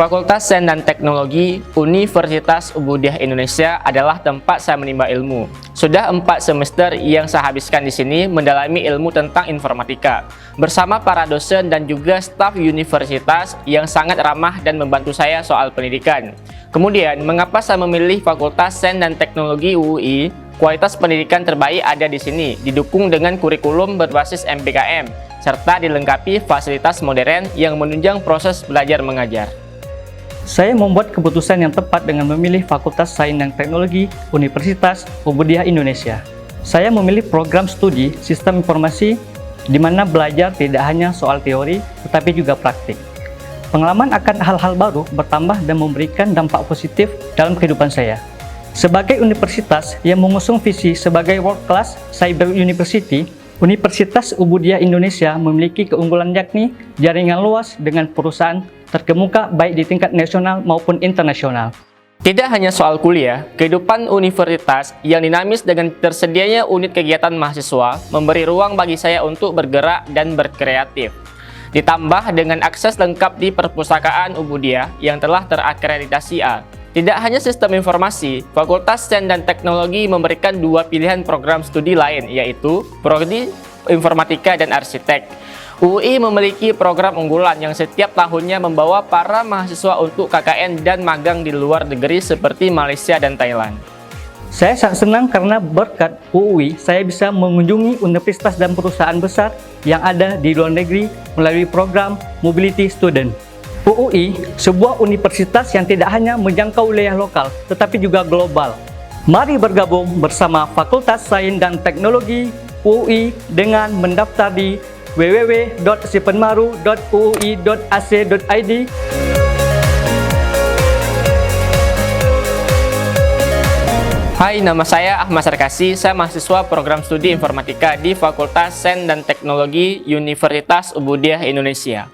Fakultas Sains dan Teknologi Universitas Ubudiyah Indonesia adalah tempat saya menimba ilmu. Sudah 4 semester yang saya habiskan di sini mendalami ilmu tentang informatika bersama para dosen dan juga staf universitas yang sangat ramah dan membantu saya soal pendidikan. Kemudian, mengapa saya memilih Fakultas Sains dan Teknologi UUI? Kualitas pendidikan terbaik ada di sini, didukung dengan kurikulum berbasis MBKM, serta dilengkapi fasilitas modern yang menunjang proses belajar mengajar. Saya membuat keputusan yang tepat dengan memilih Fakultas Sains dan Teknologi Universitas Ubudiyah Indonesia. Saya memilih program studi Sistem Informasi di mana belajar tidak hanya soal teori, tetapi juga praktik. Pengalaman akan hal-hal baru bertambah dan memberikan dampak positif dalam kehidupan saya. Sebagai universitas yang mengusung visi sebagai World Class Cyber University, Universitas Ubudiyah Indonesia memiliki keunggulan yakni jaringan luas dengan perusahaan terkemuka baik di tingkat nasional maupun internasional. Tidak hanya soal kuliah, kehidupan universitas yang dinamis dengan tersedianya unit kegiatan mahasiswa memberi ruang bagi saya untuk bergerak dan berkreatif. Ditambah dengan akses lengkap di perpustakaan Ubudiyah yang telah terakreditasi A. Tidak hanya sistem informasi, Fakultas Sains dan Teknologi memberikan 2 pilihan program studi lain, yaitu Prodi Informatika dan Arsitek. UUI memiliki program unggulan yang setiap tahunnya membawa para mahasiswa untuk KKN dan magang di luar negeri seperti Malaysia dan Thailand. Saya sangat senang karena berkat UUI, saya bisa mengunjungi universitas dan perusahaan besar yang ada di luar negeri melalui program Mobility Student. UUI, sebuah universitas yang tidak hanya menjangkau wilayah lokal, tetapi juga global. Mari bergabung bersama Fakultas Sains dan Teknologi UUI dengan mendaftar di www.sipenmaru.uui.ac.id. Hai, nama saya Ahmad Sarkasi, saya mahasiswa program studi informatika di Fakultas Sains dan Teknologi Universitas Ubudiyah Indonesia.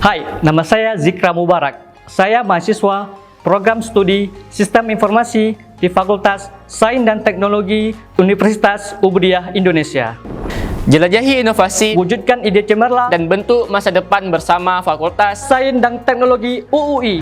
Hai, nama saya Zikra Mubarak. Saya mahasiswa program studi Sistem Informasi di Fakultas Sains dan Teknologi Universitas Ubudiyah Indonesia. Jelajahi inovasi, Wujudkan ide cemerlang dan bentuk masa depan bersama Fakultas Sains dan Teknologi UUI.